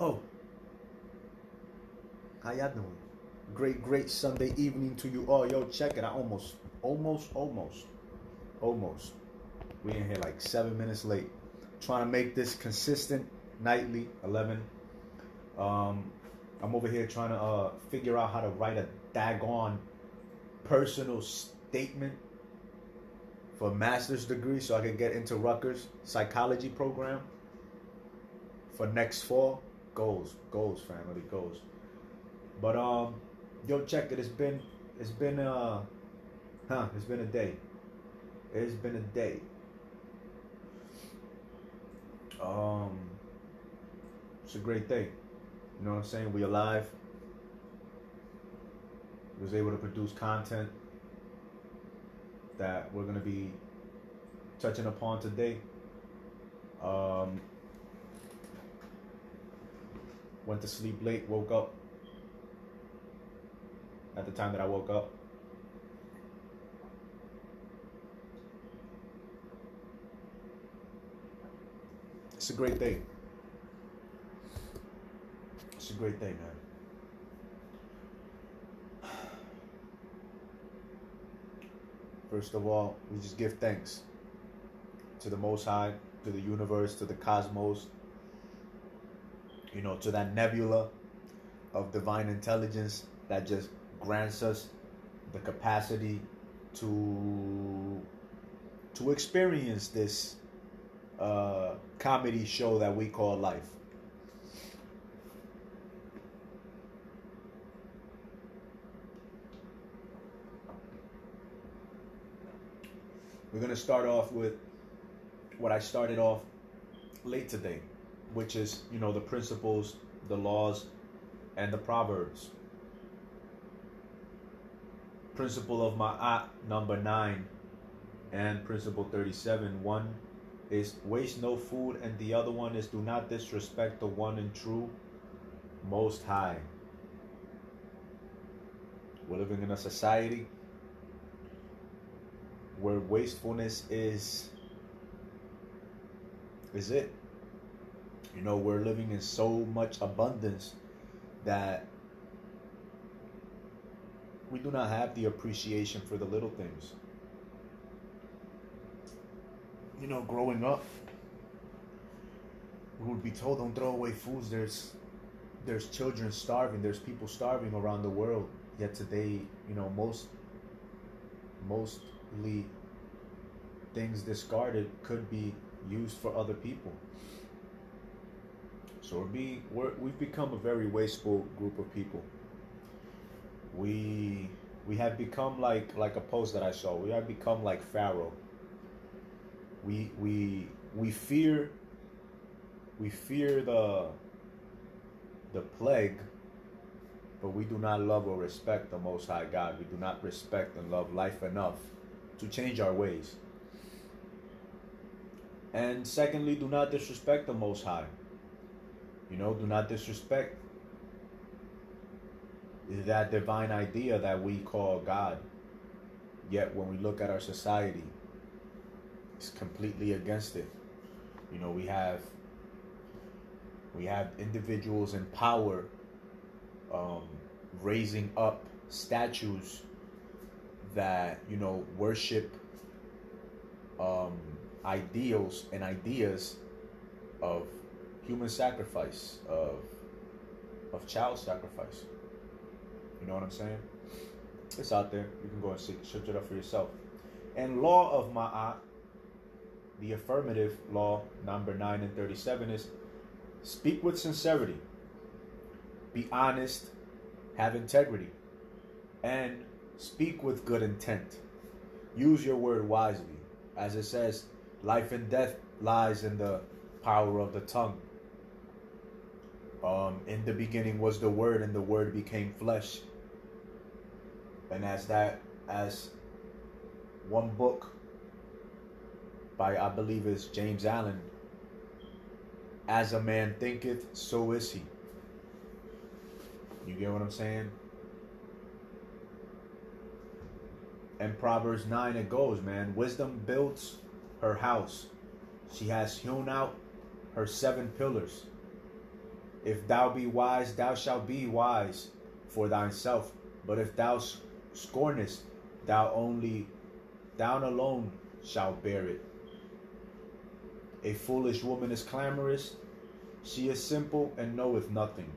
Oh, how y'all doing? Great Sunday evening to you all. Yo, check it. I almost. We in here like 7 minutes late. Trying to make this consistent nightly. 11. Um, I'm over here trying to figure out how to write a daggone personal statement for a master's degree so I can get into Rutgers psychology program for next fall. Goals, family, goals. But yo, check it. It's been it's been a day. It's been a day. Um, it's a great day. You know what I'm saying? We alive. Was able to produce content that we're gonna be touching upon today. Went to sleep late, woke up at the time that I woke up. It's a great day. It's a great day, man. First of all, we just give thanks to the Most High, to the universe, to the cosmos, to that nebula of divine intelligence that just grants us the capacity to experience this comedy show that we call life. We're going to start off with what I started off late today, which is, the principles, the laws, and the proverbs. Principle of Ma'at, number 9, and principle 37. One is waste no food, and the other one is do not disrespect the one and true Most High. We're living in a society where wastefulness is it. We're living in so much abundance that we do not have the appreciation for the little things. Growing up, we would be told, don't throw away foods. There's children starving. There's people starving around the world. Yet today, mostly things discarded could be used for other people. So we've become a very wasteful group of people. We have become like a post that I saw. We have become like Pharaoh. We fear the plague, but we do not love or respect the Most High God. We do not respect and love life enough to change our ways. And secondly, do not disrespect the Most High. Do not disrespect that divine idea that we call God. Yet when we look at our society, it's completely against it. We have individuals in power raising up statues that worship ideals and ideas of human sacrifice, of child sacrifice. You know what I'm saying? It's out there. You can go and search it up for yourself. And law of Ma'at, the affirmative law, number 9 and 37, is speak with sincerity, be honest, have integrity, and speak with good intent. Use your word wisely. As it says, life and death lies in the power of the tongue. In the beginning was the Word, and the Word became flesh. And as one book by, I believe it's James Allen, as a man thinketh, so is he. You get what I'm saying? And Proverbs 9, it goes, man. Wisdom builds her house. She has hewn out her 7 pillars. If thou be wise, thou shalt be wise for thyself. But if thou scornest, thou alone shalt bear it. A foolish woman is clamorous. She is simple and knoweth nothing.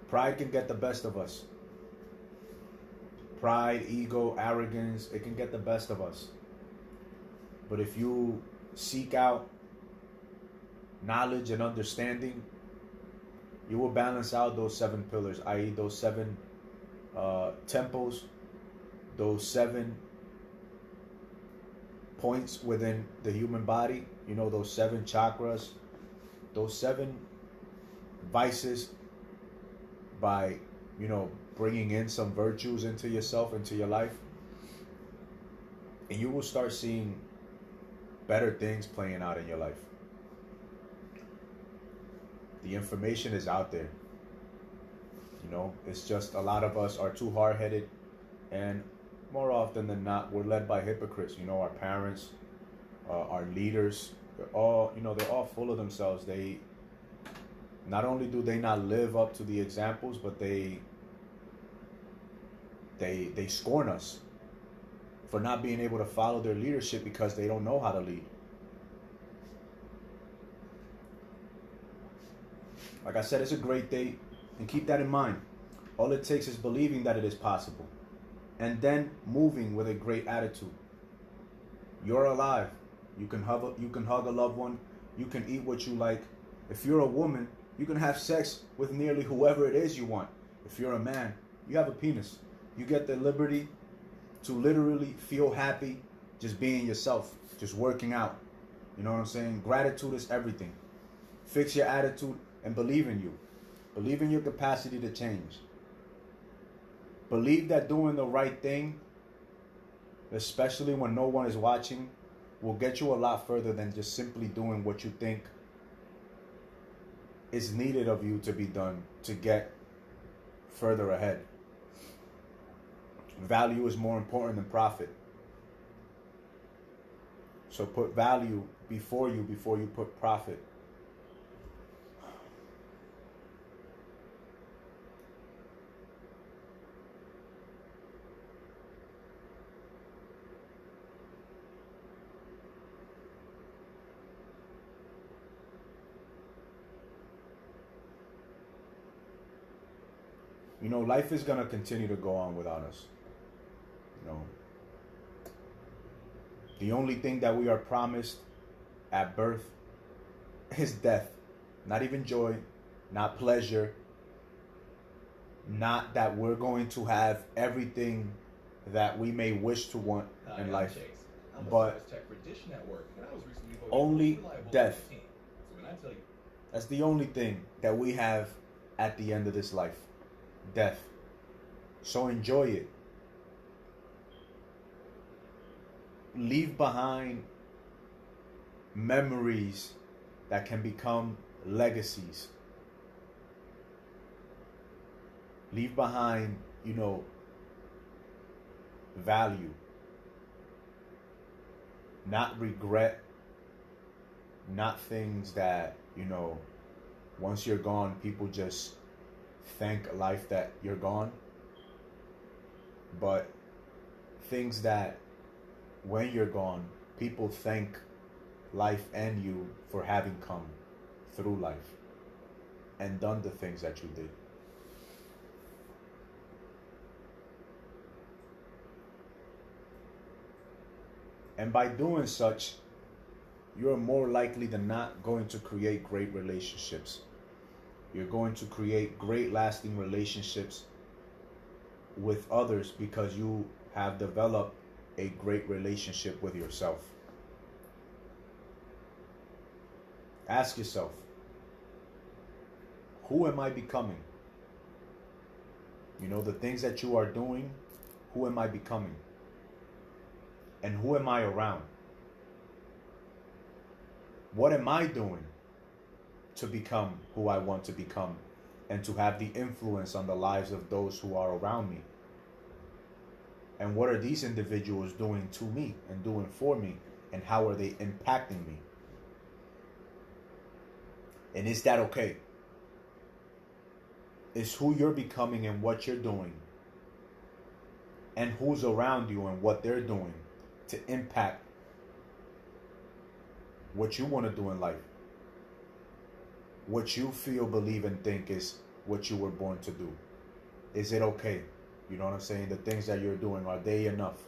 Pride can get the best of us. Pride, ego, arrogance, it can get the best of us. But if you seek out knowledge and understanding, you will balance out those 7 pillars, i.e. those 7 temples, those 7 points within the human body, those 7 chakras, those 7 vices, by, bringing in some virtues into yourself, into your life. And you will start seeing better things playing out in your life. The information is out there. It's just a lot of us are too hard-headed, and more often than not, we're led by hypocrites. Our parents, our leaders, they're all full of themselves. They not only do they not live up to the examples, but they scorn us for not being able to follow their leadership because they don't know how to lead. Like I said, it's a great day, and keep that in mind. All it takes is believing that it is possible, and then moving with a great attitude. You're alive. You can hug a loved one. You can eat what you like. If you're a woman, you can have sex with nearly whoever it is you want. If you're a man, you have a penis. You get the liberty to literally feel happy just being yourself, just working out. You know what I'm saying? Gratitude is everything. Fix your attitude and believe in you. Believe in your capacity to change. Believe that doing the right thing, especially when no one is watching, will get you a lot further than just simply doing what you think is needed of you to be done to get further ahead. Value is more important than profit. So put value before you put profit. Life is going to continue to go on without us. The only thing that we are promised at birth is death. Not even joy, not pleasure, not that we're going to have everything that we may wish to want in life, but only death. That's the only thing that we have at the end of this life. Death. So enjoy it. Leave behind memories that can become legacies. Leave behind, value. Not regret. Not things that, once you're gone, people just thank life that you're gone. But things that when you're gone, people thank life and you for having come through life and done the things that you did. And by doing such, you're more likely than not going to create great relationships. You're going to create great lasting relationships with others because you have developed a great relationship with yourself. Ask yourself, who am I becoming? The things that you are doing, who am I becoming? And who am I around? What am I doing to become who I want to become and to have the influence on the lives of those who are around me? And what are these individuals doing to me and doing for me? And how are they impacting me? And is that okay? Is who you're becoming and what you're doing, and who's around you and what they're doing to impact what you want to do in life. What you feel, believe, and think is what you were born to do. Is it okay? You know what I'm saying? The things that you're doing, are they enough?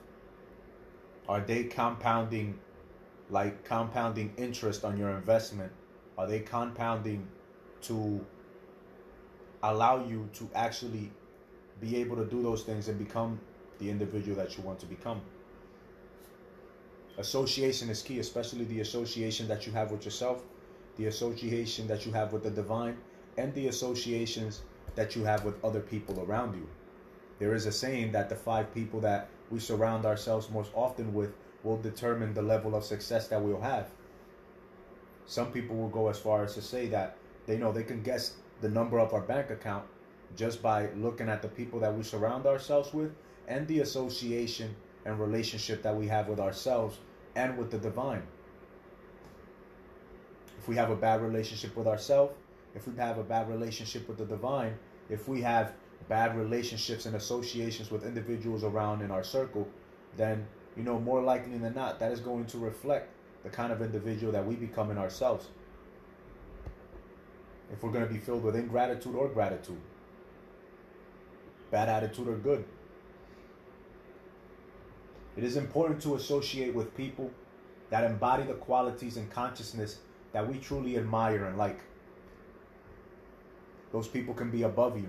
Are they compounding, like compounding interest on your investment? Are they compounding to allow you to actually be able to do those things and become the individual that you want to become? Association is key, especially the association that you have with yourself, the association that you have with the divine, and the associations that you have with other people around you. There is a saying that the 5 people that we surround ourselves most often with will determine the level of success that we'll have. Some people will go as far as to say that they know they can guess the number of our bank account just by looking at the people that we surround ourselves with and the association and relationship that we have with ourselves and with the divine. If we have a bad relationship with ourselves, if we have a bad relationship with the divine, if we have bad relationships and associations with individuals around in our circle, then, more likely than not, that is going to reflect the kind of individual that we become in ourselves. If we're going to be filled with ingratitude or gratitude, bad attitude or good. It is important to associate with people that embody the qualities and consciousness that we truly admire and like. Those people can be above you.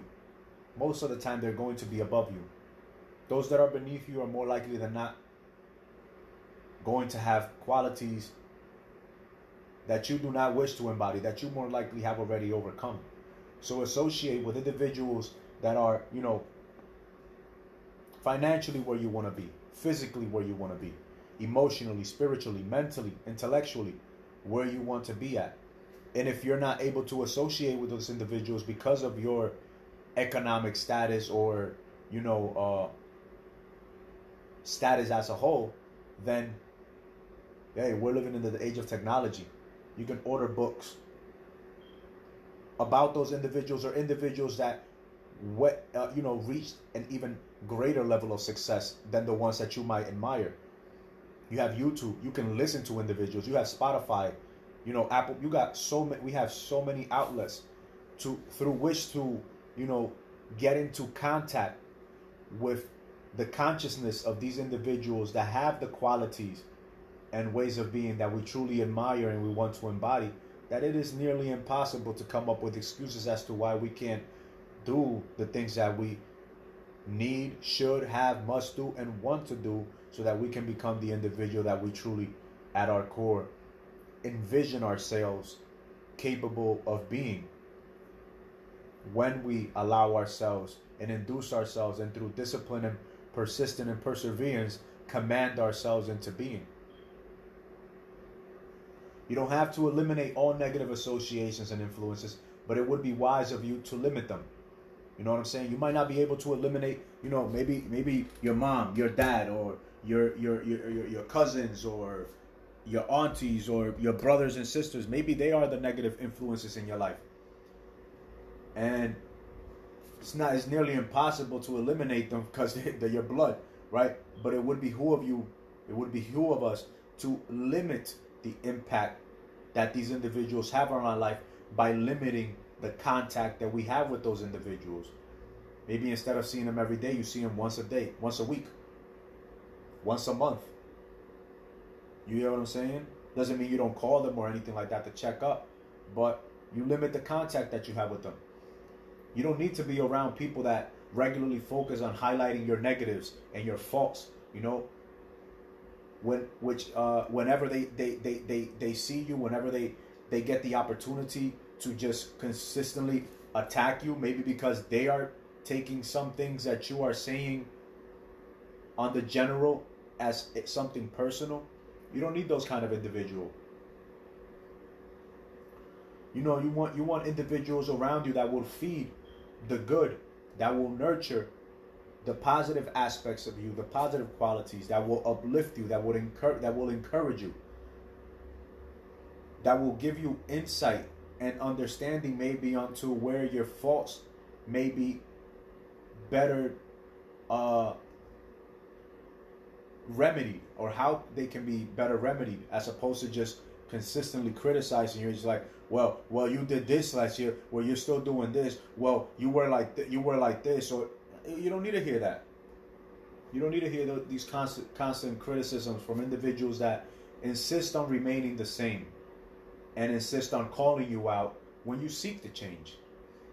Most of the time, they're going to be above you. Those that are beneath you are more likely than not going to have qualities that you do not wish to embody, that you more likely have already overcome. So associate with individuals that are, financially where you want to be, physically where you want to be, emotionally, spiritually, mentally, intellectually, where you want to be at. And if you're not able to associate with those individuals because of your economic status or, status as a whole, then, hey, we're living in the age of technology. You can order books about those individuals or individuals that, reached an even greater level of success than the ones that you might admire. You have YouTube. You can listen to individuals. You have Spotify. Apple. We have so many outlets through which to, get into contact with the consciousness of these individuals that have the qualities and ways of being that we truly admire and we want to embody, that it is nearly impossible to come up with excuses as to why we can't do the things that we need, should have, must do, and want to do so that we can become the individual that we truly, at our core, envision ourselves capable of being. When we allow ourselves and induce ourselves and through discipline and persistence and perseverance, command ourselves into being. You don't have to eliminate all negative associations and influences, but it would be wise of you to limit them. You know what I'm saying? You might not be able to eliminate, maybe your mom, your dad, or your cousins, or your aunties, or your brothers and sisters. Maybe they are the negative influences in your life. And it's nearly impossible to eliminate them because they're your blood, right? But it would behoove us to limit the impact that these individuals have on our life by limiting the contact that we have with those individuals. Maybe instead of seeing them every day, you see them once a day, once a week, once a month. You hear what I'm saying? Doesn't mean you don't call them or anything like that to check up, but you limit the contact that you have with them. You don't need to be around people that regularly focus on highlighting your negatives and your faults, whenever they see you, whenever they get the opportunity to just consistently attack you, maybe because they are taking some things that you are saying on the general as something personal. You don't need those kind of individual. You want individuals around you that will feed the good, that will nurture the positive aspects of you, the positive qualities, that will uplift you, that will encourage you, that will give you insight and understanding maybe onto where your faults may be better remedied, or how they can be better remedied, as opposed to just consistently criticizing. You're just like, well, you did this last year. Well, you're still doing this. Well, you were like this. Or you don't need to hear that. You don't need to hear these constant criticisms from individuals that insist on remaining the same and insist on calling you out when you seek to change.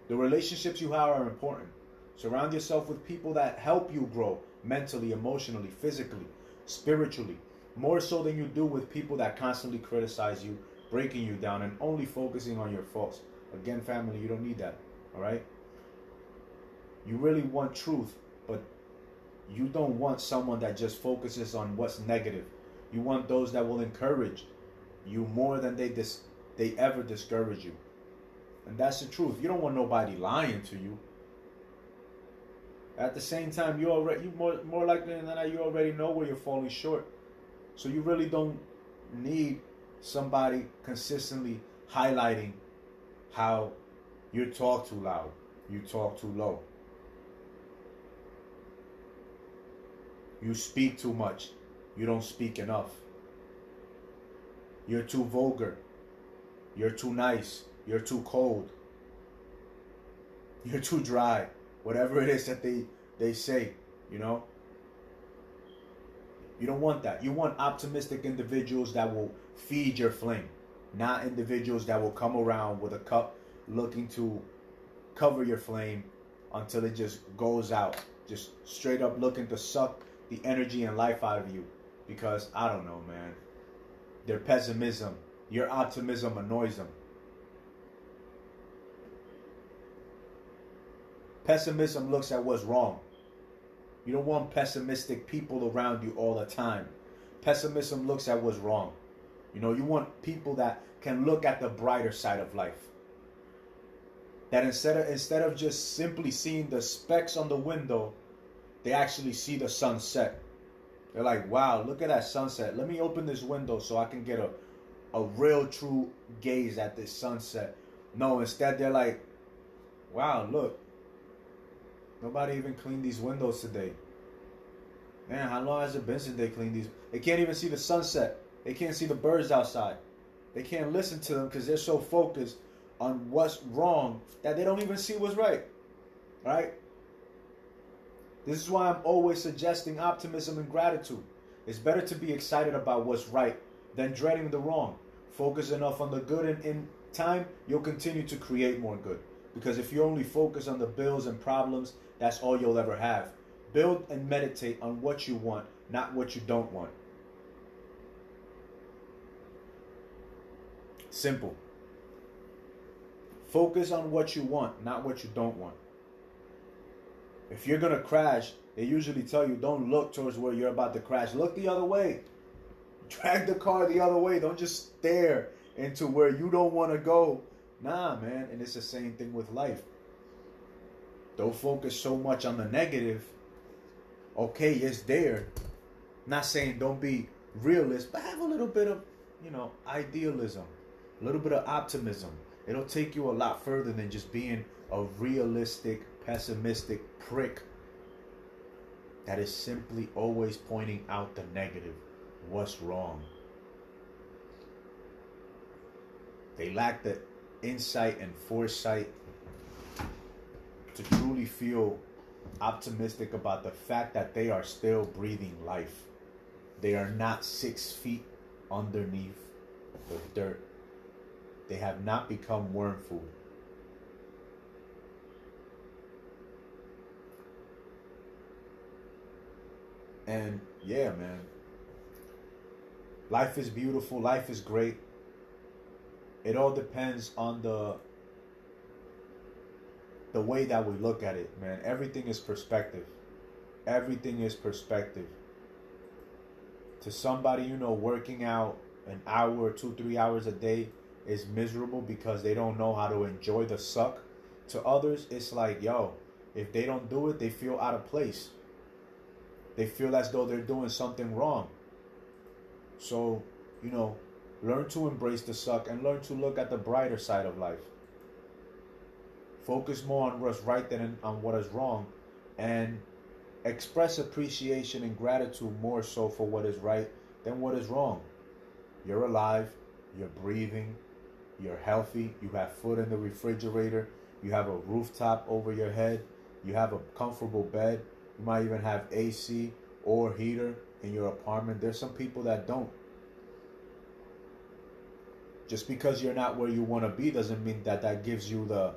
The relationships you have are important. Surround yourself with people that help you grow mentally, emotionally, physically, spiritually, more so than you do with people that constantly criticize you, breaking you down, and only focusing on your faults. Again, family, you don't need that, all right? You really want truth, but you don't want someone that just focuses on what's negative. You want those that will encourage you more than they ever discourage you. And that's the truth. You don't want nobody lying to you. At the same time, you more likely than not, you already know where you're falling short. So you really don't need somebody consistently highlighting how you talk too loud, you talk too low, you speak too much, you don't speak enough, you're too vulgar, you're too nice, you're too cold, you're too dry. Whatever it is that they say, you know. You don't want that. You want optimistic individuals that will feed your flame, not individuals that will come around with a cup looking to cover your flame until it just goes out. Just straight up looking to suck the energy and life out of you. Because, I don't know, man. Their pessimism, your optimism annoys them. Pessimism looks at what's wrong. You don't want pessimistic people around you all the time. Pessimism looks at what's wrong. You know, you want people that can look at the brighter side of life. That instead of just simply seeing the specks on the window, they actually see the sunset. They're like, wow, look at that sunset. Let me open this window so I can get a real true gaze at this sunset. No, instead they're like, wow, look. Nobody even cleaned these windows today. Man, how long has it been since they cleaned these? They can't even see the sunset. They can't see the birds outside. They can't listen to them because they're so focused on what's wrong that they don't even see what's right. Right? This is why I'm always suggesting optimism and gratitude. It's better to be excited about what's right than dreading the wrong. Focus enough on the good, and in time, you'll continue to create more good. Because if you only focus on the bills and problems, that's all you'll ever have. Build and meditate on what you want, not what you don't want. Simple. Focus on what you want, not what you don't want. If you're going to crash, they usually tell you don't look towards where you're about to crash. Look the other way. Drag the car the other way. Don't just stare into where you don't want to go. Nah, man. And it's the same thing with life. Don't focus so much on the negative. Okay, it's there. Not saying don't be realist, but have a little bit of, idealism. A little bit of optimism. It'll take you a lot further than just being a realistic, pessimistic prick that is simply always pointing out the negative. What's wrong? They lack the insight and foresight to truly feel optimistic about the fact that they are still breathing life. They are not 6 feet underneath the dirt. They have not become worm food. And yeah, man. Life is beautiful. Life is great. It all depends on the way that we look at it, man. Everything is perspective. Everything is perspective. To somebody, working out an hour, 2-3 hours a day is miserable because they don't know how to enjoy the suck. To others, it's like, yo, if they don't do it, they feel out of place. They feel as though they're doing something wrong. So, Learn to embrace the suck and learn to look at the brighter side of life. Focus more on what's right than on what is wrong, and express appreciation and gratitude more so for what is right than what is wrong. You're alive, you're breathing, you're healthy, you have food in the refrigerator, you have a rooftop over your head, you have a comfortable bed, you might even have AC or heater in your apartment. There's some people that don't. Just because you're not where you want to be doesn't mean that that gives you the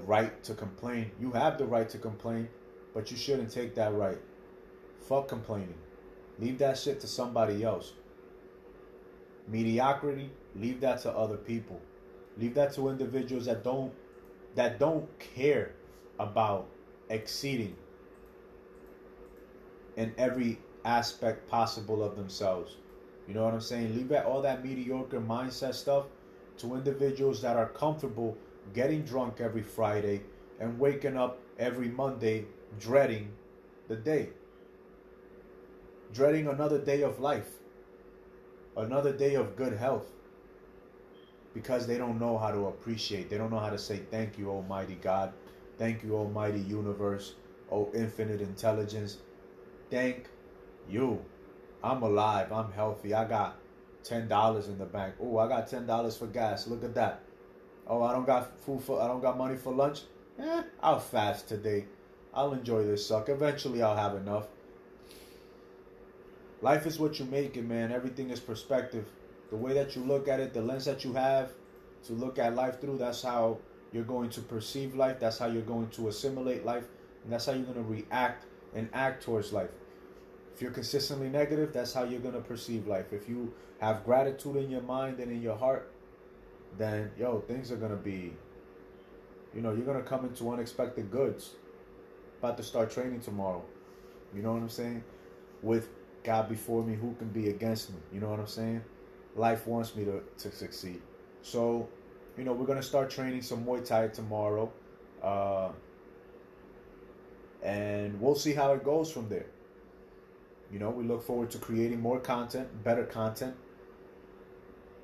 right to complain. You have the right to complain, but you shouldn't take that right. Fuck complaining. Leave that shit to somebody else. Mediocrity, leave that to other people. Leave that to individuals that don't care about exceeding in every aspect possible of themselves. You know what I'm saying? Leave that all that mediocre mindset stuff to individuals that are comfortable getting drunk every Friday and waking up every Monday dreading the day. Dreading another day of life. Another day of good health. Because they don't know how to appreciate. They don't know how to say thank you, Almighty God. Thank you, Almighty Universe. Oh, infinite intelligence. Thank you. I'm alive. I'm healthy. I got $10 in the bank. Oh, I got $10 for gas. Look at that. Oh, I don't got money for lunch. I'll fast today. I'll enjoy this suck. Eventually I'll have enough. Life is what you make it, man. Everything is perspective. The way that you look at it, the lens that you have to look at life through, that's how you're going to perceive life. That's how you're going to assimilate life. And that's how you're going to react and act towards life. If you're consistently negative, that's how you're going to perceive life. If you have gratitude in your mind and in your heart, then, things are going to be, you're going to come into unexpected goods. About to start training tomorrow. You know what I'm saying? With God before me, who can be against me? You know what I'm saying? Life wants me to succeed. So, we're going to start training some Muay Thai tomorrow. And we'll see how it goes from there. We look forward to creating more content, better content,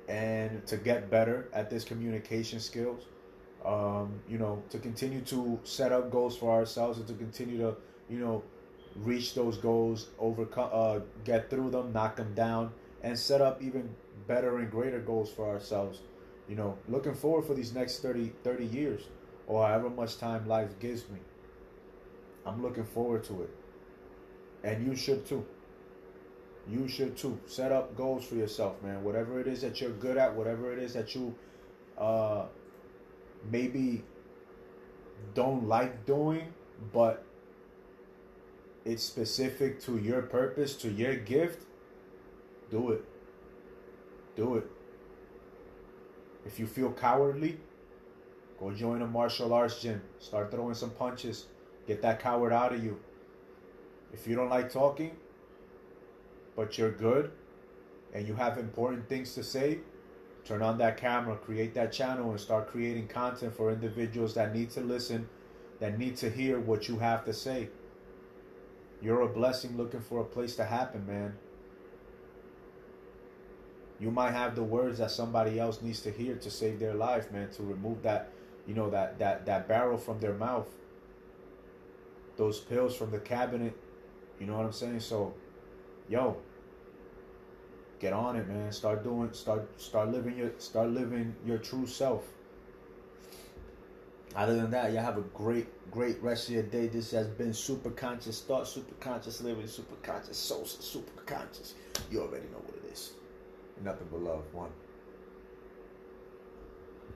and to get better at this communication skills. To continue to set up goals for ourselves and to continue to, reach those goals, overcome, get through them, knock them down, and set up even better and greater goals for ourselves. Looking forward for these next 30 years or however much time life gives me. I'm looking forward to it. And you should too. You should too. Set up goals for yourself, man. Whatever it is that you're good at, whatever it is that you maybe don't like doing, but it's specific to your purpose, to your gift, do it. Do it. If you feel cowardly, go join a martial arts gym. Start throwing some punches. Get that coward out of you. If you don't like talking, but you're good, and you have important things to say, turn on that camera, create that channel, and start creating content for individuals that need to listen, that need to hear what you have to say. You're a blessing looking for a place to happen, man. You might have the words that somebody else needs to hear to save their life, man, to remove that, that barrel from their mouth. Those pills from the cabinet. You know what I'm saying? So, get on it, man. Start living your true self. Other than that, y'all have a great rest of your day. This has been Super Conscious Thought, Super Conscious Living, Super Conscious Soul, Super Conscious. You already know what it is. Nothing but love. One.